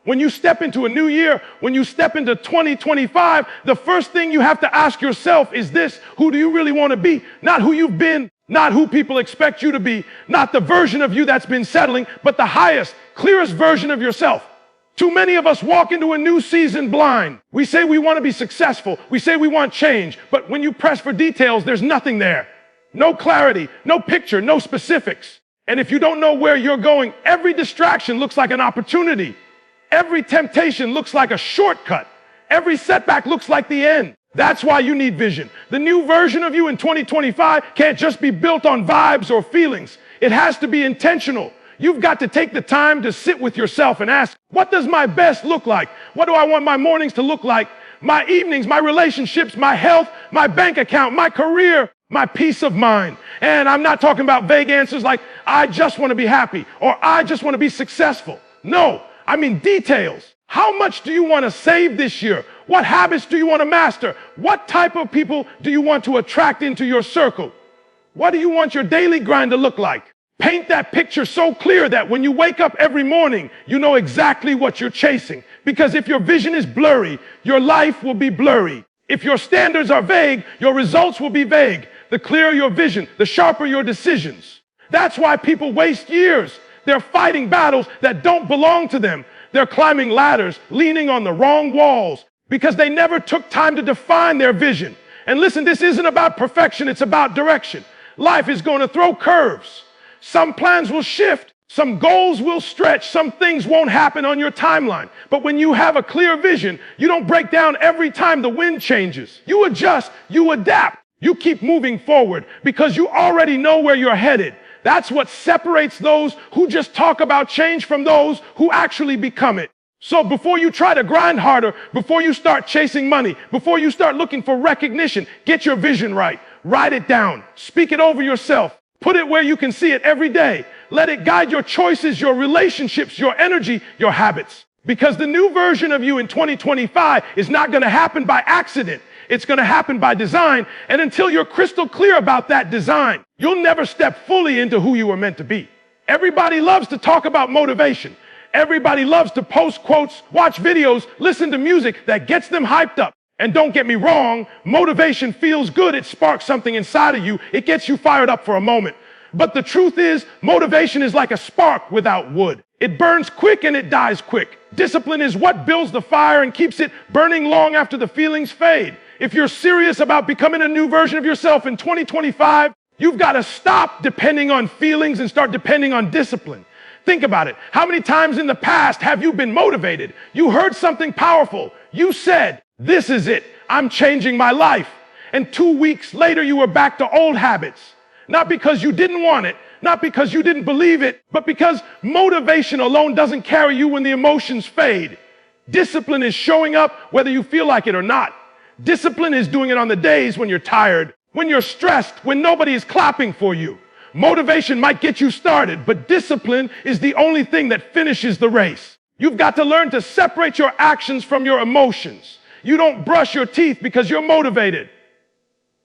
When you step into a new year, when you step into 2025, the first thing you have to ask yourself is this: who do you really want to be? Not who you've been, not who people expect you to be, not the version of you that's been settling, but the highest, clearest version of yourself. Too many of us walk into a new season blind. We say we want to be successful. We say we want change. But when you press for details, there's nothing there. No clarity, no picture, no specifics. And if you don't know where you're going, every distraction looks like an opportunity. Every temptation looks like a shortcut. Every setback looks like the end. That's why you need vision. The new version of you in 2025 can't just be built on vibes or feelings. It has to be intentional. You've got to take the time to sit with yourself and ask, what does my best look like? What do I want my mornings to look like? My evenings, my relationships, my health, my bank account, my career, my peace of mind. And I'm not talking about vague answers like, I just want to be happy or I just want to be successful. No, I mean details. How much do you want to save this year? What habits do you want to master? What type of people do you want to attract into your circle? What do you want your daily grind to look like? Paint that picture so clear that when you wake up every morning, you know exactly what you're chasing. Because if your vision is blurry, your life will be blurry. If your standards are vague, your results will be vague. The clearer your vision, the sharper your decisions. That's why people waste years. They're fighting battles that don't belong to them. They're climbing ladders, leaning on the wrong walls because they never took time to define their vision. And listen, this isn't about perfection, it's about direction. Life is going to throw curves. Some plans will shift, some goals will stretch, some things won't happen on your timeline. But when you have a clear vision, you don't break down every time the wind changes. You adjust, you adapt, you keep moving forward because you already know where you're headed. That's what separates those who just talk about change from those who actually become it. So before you try to grind harder, before you start chasing money, before you start looking for recognition, get your vision right. Write it down. Speak it over yourself. Put it where you can see it every day. Let it guide your choices, your relationships, your energy, your habits. Because the new version of you in 2025 is not going to happen by accident. It's going to happen by design. And until you're crystal clear about that design, you'll never step fully into who you were meant to be. Everybody loves to talk about motivation. Everybody loves to post quotes, watch videos, listen to music that gets them hyped up. And don't get me wrong, motivation feels good. It sparks something inside of you. It gets you fired up for a moment. But the truth is, motivation is like a spark without wood. It burns quick and it dies quick. Discipline is what builds the fire and keeps it burning long after the feelings fade. If you're serious about becoming a new version of yourself in 2025, you've got to stop depending on feelings and start depending on discipline. Think about it. How many times in the past have you been motivated? You heard something powerful. You said, this is it. I'm changing my life. And 2 weeks later, you were back to old habits. Not because you didn't want it, not because you didn't believe it, but because motivation alone doesn't carry you when the emotions fade. Discipline is showing up whether you feel like it or not. Discipline is doing it on the days when you're tired, when you're stressed, when nobody is clapping for you. Motivation might get you started, but discipline is the only thing that finishes the race. You've got to learn to separate your actions from your emotions. You don't brush your teeth because you're motivated.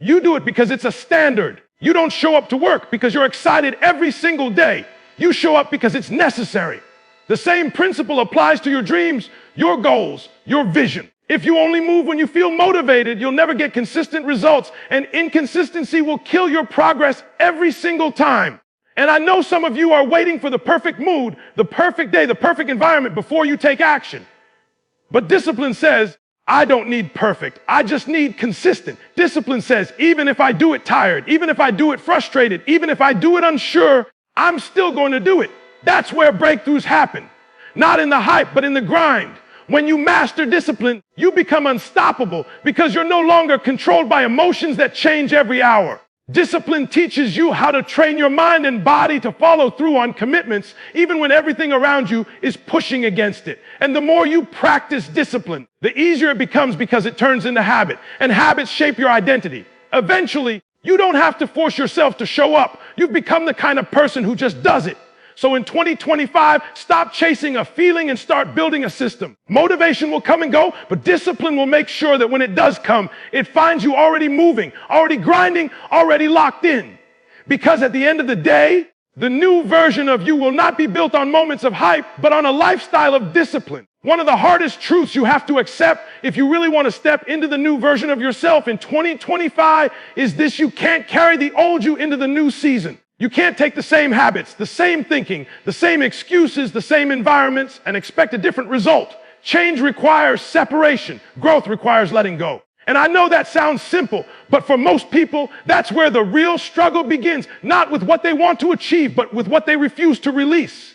You do it because it's a standard. You don't show up to work because you're excited every single day. You show up because it's necessary. The same principle applies to your dreams, your goals, your vision. If you only move when you feel motivated, you'll never get consistent results, and inconsistency will kill your progress every single time. And I know some of you are waiting for the perfect mood, the perfect day, the perfect environment before you take action. But discipline says, I don't need perfect. I just need consistent. Discipline says, even if I do it tired, even if I do it frustrated, even if I do it unsure, I'm still going to do it. That's where breakthroughs happen. Not in the hype, but in the grind. When you master discipline, you become unstoppable because you're no longer controlled by emotions that change every hour. Discipline teaches you how to train your mind and body to follow through on commitments, even when everything around you is pushing against it. And the more you practice discipline, the easier it becomes because it turns into habit. And habits shape your identity. Eventually, you don't have to force yourself to show up. You've become the kind of person who just does it. So in 2025, stop chasing a feeling and start building a system. Motivation will come and go, but discipline will make sure that when it does come, it finds you already moving, already grinding, already locked in. Because at the end of the day, The new version of you will not be built on moments of hype, but on a lifestyle of discipline. One of the hardest truths you have to accept if you really want to step into the new version of yourself in 2025 is this: you can't carry the old you into the new season. You can't take the same habits, the same thinking, the same excuses, the same environments, and expect a different result. Change requires separation. Growth requires letting go. And I know that sounds simple, but for most people, that's where the real struggle begins. Not with what they want to achieve, but with what they refuse to release.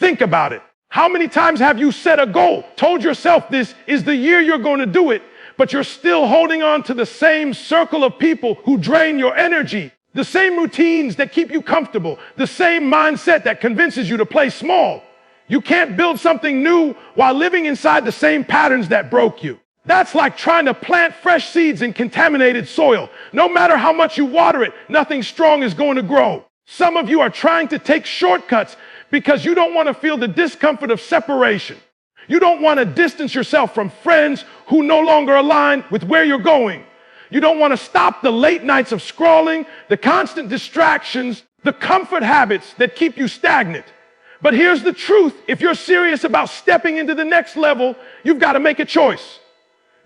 Think about it. How many times have you set a goal, told yourself this is the year you're going to do it, but you're still holding on to the same circle of people who drain your energy, the same routines that keep you comfortable, the same mindset that convinces you to play small? You can't build something new while living inside the same patterns that broke you. That's like trying to plant fresh seeds in contaminated soil. No matter how much you water it, nothing strong is going to grow. Some of you are trying to take shortcuts because you don't want to feel the discomfort of separation. You don't want to distance yourself from friends who no longer align with where you're going. You don't want to stop the late nights of scrolling, the constant distractions, the comfort habits that keep you stagnant. But here's the truth. If you're serious about stepping into the next level, you've got to make a choice.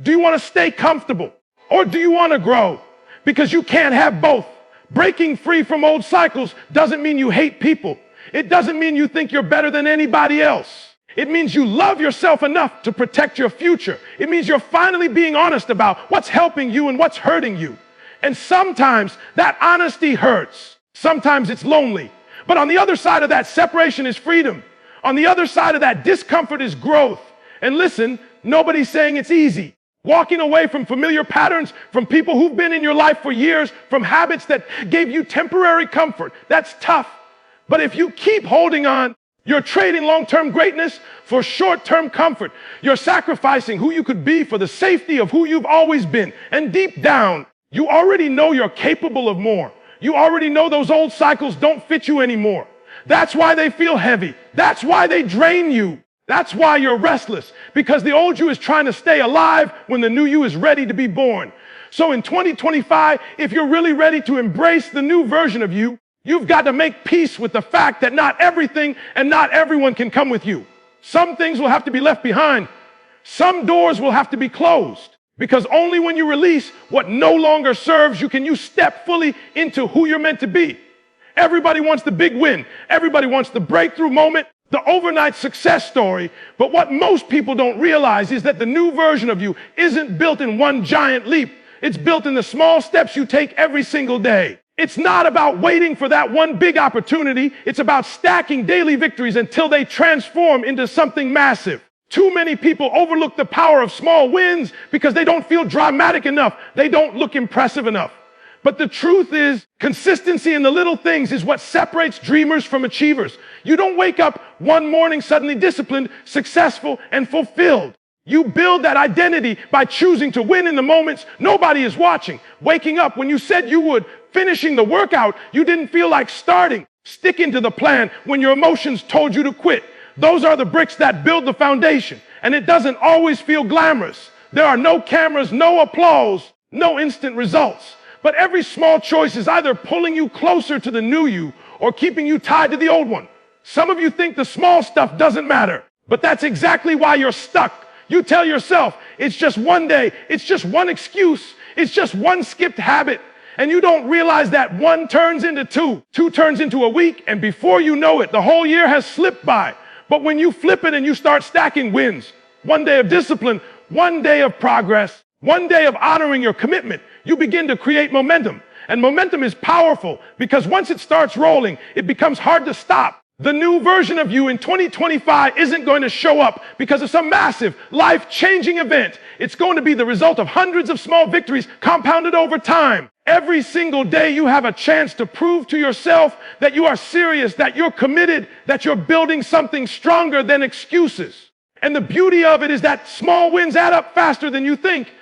Do you want to stay comfortable, or do you want to grow? Because you can't have both. Breaking free from old cycles doesn't mean you hate people. It doesn't mean you think you're better than anybody else. It means you love yourself enough to protect your future. It means you're finally being honest about what's helping you and what's hurting you. And sometimes that honesty hurts. Sometimes it's lonely. But on the other side of that separation is freedom. On the other side of that discomfort is growth. And listen, nobody's saying it's easy. Walking away from familiar patterns, from people who've been in your life for years, from habits that gave you temporary comfort, that's tough. But if you keep holding on, you're trading long-term greatness for short-term comfort. You're sacrificing who you could be for the safety of who you've always been. And deep down, you already know you're capable of more. You already know those old cycles don't fit you anymore. That's why they feel heavy. That's why they drain you. That's why you're restless, because the old you is trying to stay alive when the new you is ready to be born. So in 2025, if you're really ready to embrace the new version of you, you've got to make peace with the fact that not everything and not everyone can come with you. Some things will have to be left behind. Some doors will have to be closed, because only when you release what no longer serves you can you step fully into who you're meant to be. Everybody wants the big win. Everybody wants the breakthrough moment, the overnight success story. But what most people don't realize is that the new version of you isn't built in one giant leap. It's built in the small steps you take every single day. It's not about waiting for that one big opportunity. It's about stacking daily victories until they transform into something massive. Too many people overlook the power of small wins because they don't feel dramatic enough. They don't look impressive enough. But the truth is, consistency in the little things is what separates dreamers from achievers. You don't wake up one morning suddenly disciplined, successful, and fulfilled. You build that identity by choosing to win in the moments nobody is watching. Waking up when you said you would, finishing the workout you didn't feel like starting, sticking to the plan when your emotions told you to quit. Those are the bricks that build the foundation. And it doesn't always feel glamorous. There are no cameras, no applause, no instant results. But every small choice is either pulling you closer to the new you or keeping you tied to the old one. Some of you think the small stuff doesn't matter, but that's exactly why you're stuck. You tell yourself, it's just one day, it's just one excuse, it's just one skipped habit. And you don't realize that one turns into two turns into a week, and before you know it, the whole year has slipped by. But when you flip it and you start stacking wins, one day of discipline, one day of progress, one day of honoring your commitment, you begin to create momentum. And momentum is powerful because once it starts rolling, it becomes hard to stop. The new version of you in 2025 isn't going to show up because of some massive, life-changing event. It's going to be the result of hundreds of small victories compounded over time. Every single day you have a chance to prove to yourself that you are serious, that you're committed, that you're building something stronger than excuses. And the beauty of it is that small wins add up faster than you think.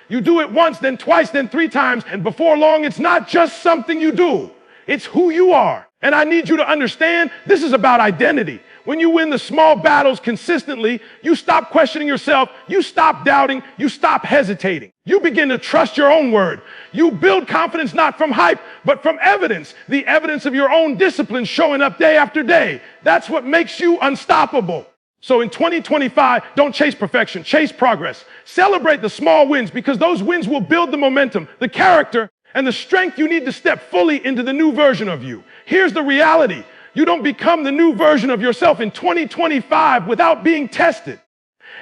You do it once, then twice, then 3 times, and before long, it's not just something you do. It's who you are. And I need you to understand, this is about identity. When you win the small battles consistently, you stop questioning yourself, you stop doubting, you stop hesitating. You begin to trust your own word. You build confidence not from hype, but from evidence, the evidence of your own discipline showing up day after day. That's what makes you unstoppable. So in 2025, don't chase perfection, chase progress. Celebrate the small wins because those wins will build the momentum, the character, and the strength you need to step fully into the new version of you. Here's the reality. You don't become the new version of yourself in 2025 without being tested.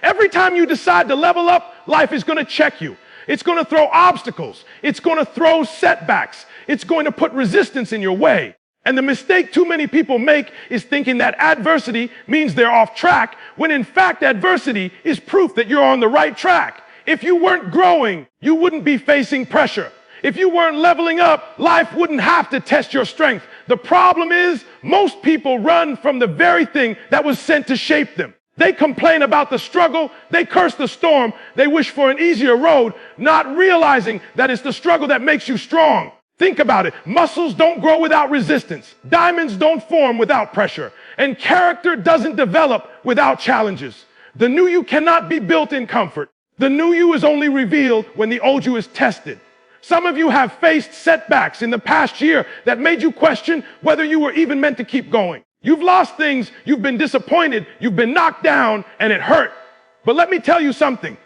Every time you decide to level up, life is going to check you. It's going to throw obstacles. It's going to throw setbacks. It's going to put resistance in your way. And the mistake too many people make is thinking that adversity means they're off track, when in fact adversity is proof that you're on the right track. If you weren't growing, you wouldn't be facing pressure. If you weren't leveling up, life wouldn't have to test your strength. The problem is, most people run from the very thing that was sent to shape them. They complain about the struggle, they curse the storm, they wish for an easier road, not realizing that it's the struggle that makes you strong. Think about it. Muscles don't grow without resistance. Diamonds don't form without pressure. And character doesn't develop without challenges. The new you cannot be built in comfort. The new you is only revealed when the old you is tested. Some of you have faced setbacks in the past year that made you question whether you were even meant to keep going. You've lost things, you've been disappointed, you've been knocked down, and it hurt. But let me tell you something.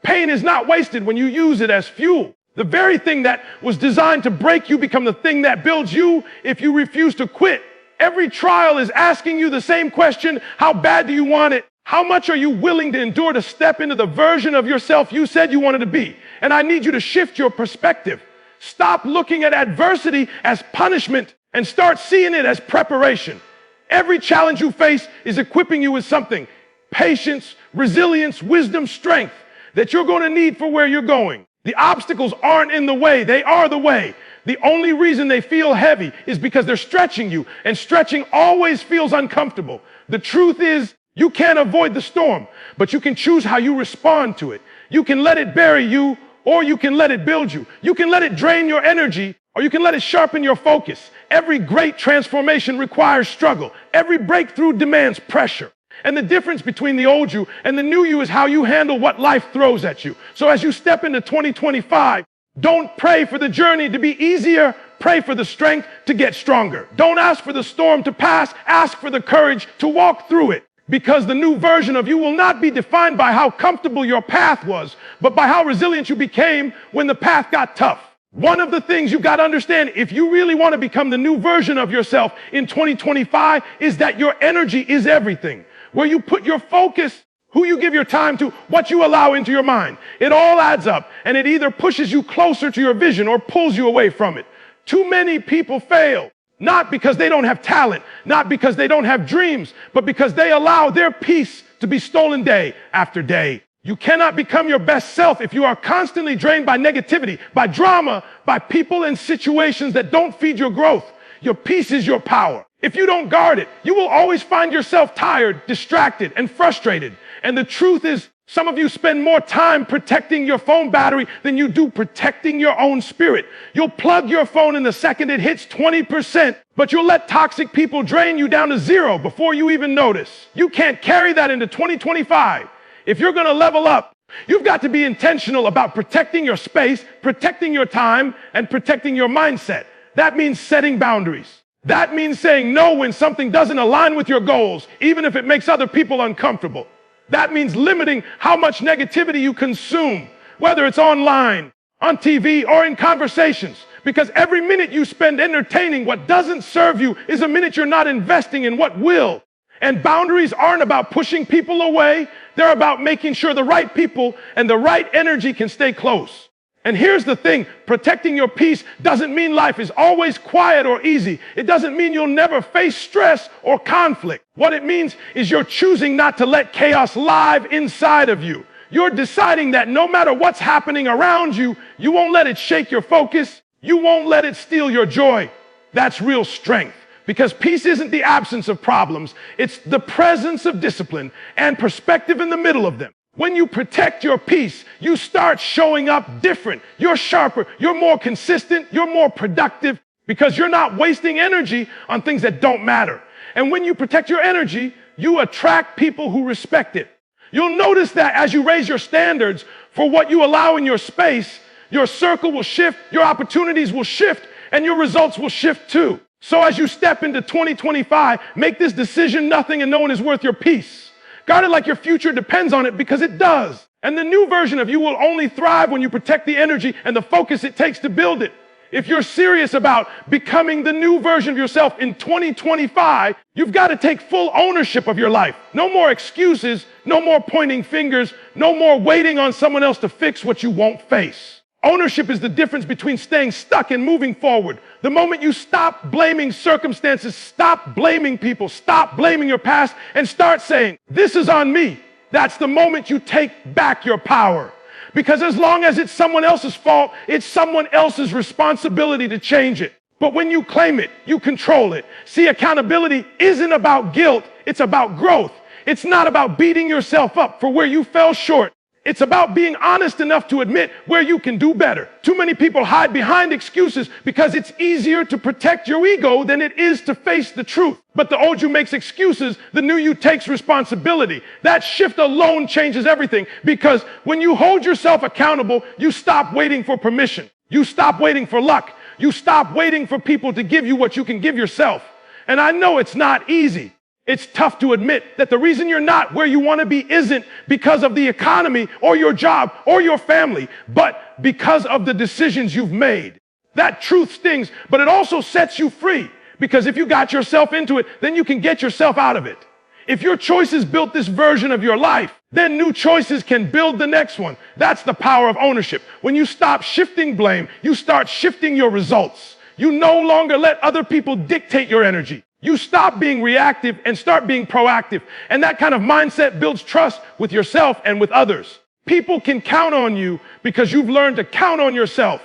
Pain is not wasted when you use it as fuel. The very thing that was designed to break you become the thing that builds you if you refuse to quit. Every trial is asking you the same question: how bad do you want it? How much are you willing to endure to step into the version of yourself you said you wanted to be? And I need you to shift your perspective. Stop looking at adversity as punishment and start seeing it as preparation. Every challenge you face is equipping you with something: patience, resilience, wisdom, strength that you're going to need for where you're going. The obstacles aren't in the way, they are the way. The only reason they feel heavy is because they're stretching you, and stretching always feels uncomfortable. The truth is, you can't avoid the storm, but you can choose how you respond to it. You can let it bury you, or you can let it build you. You can let it drain your energy, or you can let it sharpen your focus. Every great transformation requires struggle. Every breakthrough demands pressure. And the difference between the old you and the new you is how you handle what life throws at you. So as you step into 2025, don't pray for the journey to be easier. Pray for the strength to get stronger. Don't ask for the storm to pass. Ask for the courage to walk through it. Because the new version of you will not be defined by how comfortable your path was, but by how resilient you became when the path got tough. One of the things you got to understand if you really want to become the new version of yourself in 2025 is that your energy is everything. Where you put your focus, who you give your time to, what you allow into your mind. It all adds up, and it either pushes you closer to your vision or pulls you away from it. Too many people fail. Not because they don't have talent, not because they don't have dreams, but because they allow their peace to be stolen day after day. You cannot become your best self if you are constantly drained by negativity, by drama, by people and situations that don't feed your growth. Your peace is your power. If you don't guard it, you will always find yourself tired, distracted, and frustrated. And the truth is, some of you spend more time protecting your phone battery than you do protecting your own spirit. You'll plug your phone in the second it hits 20%, but you'll let toxic people drain you down to 0 before you even notice. You can't carry that into 2025. If you're going to level up, you've got to be intentional about protecting your space, protecting your time, and protecting your mindset. That means setting boundaries. That means saying no when something doesn't align with your goals, even if it makes other people uncomfortable. That means limiting how much negativity you consume, whether it's online, on TV, or in conversations. Because every minute you spend entertaining what doesn't serve you is a minute you're not investing in what will. And boundaries aren't about pushing people away. They're about making sure the right people and the right energy can stay close. And here's the thing, protecting your peace doesn't mean life is always quiet or easy. It doesn't mean you'll never face stress or conflict. What it means is you're choosing not to let chaos live inside of you. You're deciding that no matter what's happening around you, you won't let it shake your focus. You won't let it steal your joy. That's real strength. Because peace isn't the absence of problems. It's the presence of discipline and perspective in the middle of them. When you protect your peace, you start showing up different. You're sharper, you're more consistent, you're more productive because you're not wasting energy on things that don't matter. And when you protect your energy, you attract people who respect it. You'll notice that as you raise your standards for what you allow in your space, your circle will shift, your opportunities will shift, and your results will shift too. So as you step into 2025, make this decision: nothing and no one is worth your peace. Guard it like your future depends on it, because it does. And the new version of you will only thrive when you protect the energy and the focus it takes to build it. If you're serious about becoming the new version of yourself in 2025, you've got to take full ownership of your life. No more excuses, no more pointing fingers, no more waiting on someone else to fix what you won't face. Ownership is the difference between staying stuck and moving forward. The moment you stop blaming circumstances, stop blaming people, stop blaming your past, and start saying, "This is on me," that's the moment you take back your power. Because as long as it's someone else's fault, it's someone else's responsibility to change it. But when you claim it, you control it. See, accountability isn't about guilt, it's about growth. It's not about beating yourself up for where you fell short. It's about being honest enough to admit where you can do better. Too many people hide behind excuses because it's easier to protect your ego than it is to face the truth. But the old you makes excuses, the new you takes responsibility. That shift alone changes everything, because when you hold yourself accountable, you stop waiting for permission. You stop waiting for luck. You stop waiting for people to give you what you can give yourself. And I know it's not easy. It's tough to admit that the reason you're not where you want to be isn't because of the economy or your job or your family, but because of the decisions you've made. That truth stings, but it also sets you free, because if you got yourself into it, then you can get yourself out of it. If your choices built this version of your life, then new choices can build the next one. That's the power of ownership. When you stop shifting blame, you start shifting your results. You no longer let other people dictate your energy. You stop being reactive and start being proactive. And that kind of mindset builds trust with yourself and with others. People can count on you because you've learned to count on yourself.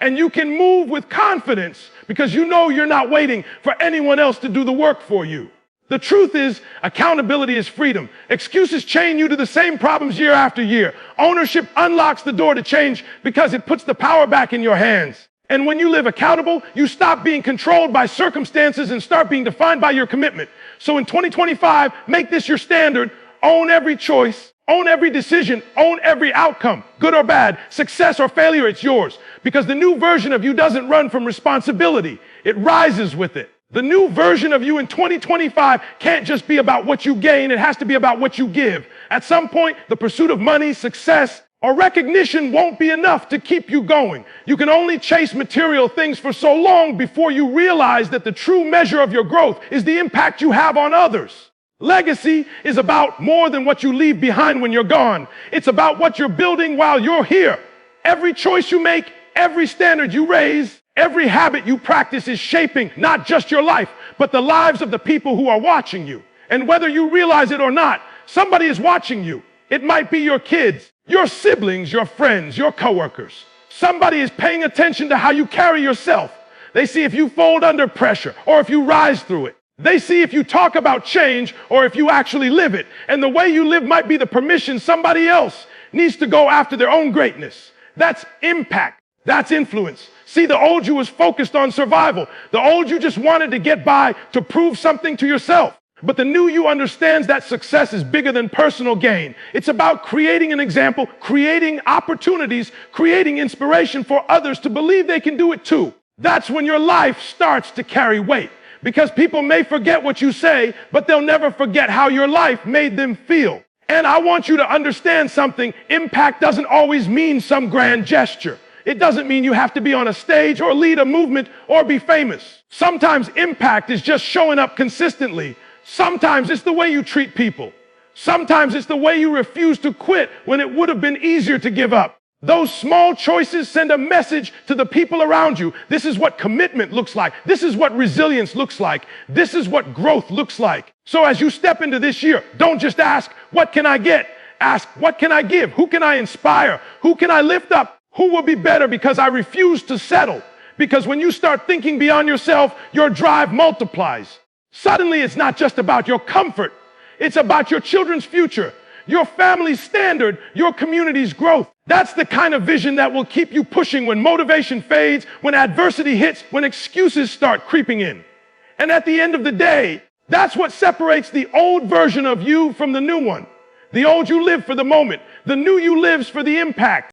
And you can move with confidence because you know you're not waiting for anyone else to do the work for you. The truth is, accountability is freedom. Excuses chain you to the same problems year after year. Ownership unlocks the door to change because it puts the power back in your hands. And when you live accountable, you stop being controlled by circumstances and start being defined by your commitment. So in 2025, make this your standard. Own every choice, own every decision, own every outcome, good or bad, success or failure, it's yours. Because the new version of you doesn't run from responsibility. It rises with it. The new version of you in 2025 can't just be about what you gain. It has to be about what you give. At some point, the pursuit of money, success, or recognition won't be enough to keep you going. You can only chase material things for so long before you realize that the true measure of your growth is the impact you have on others. Legacy is about more than what you leave behind when you're gone. It's about what you're building while you're here. Every choice you make, every standard you raise, every habit you practice is shaping not just your life, but the lives of the people who are watching you. And whether you realize it or not, somebody is watching you. It might be your kids, your siblings, your friends, your coworkers. Somebody is paying attention to how you carry yourself. They see if you fold under pressure or if you rise through it. They see if you talk about change or if you actually live it. And the way you live might be the permission somebody else needs to go after their own greatness. That's impact. That's influence. See, the old you was focused on survival. The old you just wanted to get by to prove something to yourself. But the new you understands that success is bigger than personal gain. It's about creating an example, creating opportunities, creating inspiration for others to believe they can do it too. That's when your life starts to carry weight. Because people may forget what you say, but they'll never forget how your life made them feel. And I want you to understand something. Impact doesn't always mean some grand gesture. It doesn't mean you have to be on a stage or lead a movement or be famous. Sometimes impact is just showing up consistently. Sometimes it's the way you treat people. Sometimes it's the way you refuse to quit when it would have been easier to give up. Those small choices send a message to the people around you. This is what commitment looks like. This is what resilience looks like. This is what growth looks like. So as you step into this year, don't just ask, what can I get? Ask, what can I give? Who can I inspire? Who can I lift up? Who will be better because I refuse to settle? Because when you start thinking beyond yourself, your drive multiplies. Suddenly, it's not just about your comfort. It's about your children's future, your family's standard, your community's growth. That's the kind of vision that will keep you pushing when motivation fades, when adversity hits, when excuses start creeping in. And at the end of the day, That's what separates the old version of you from the new one. The old you live for the moment. The new you lives for the impact.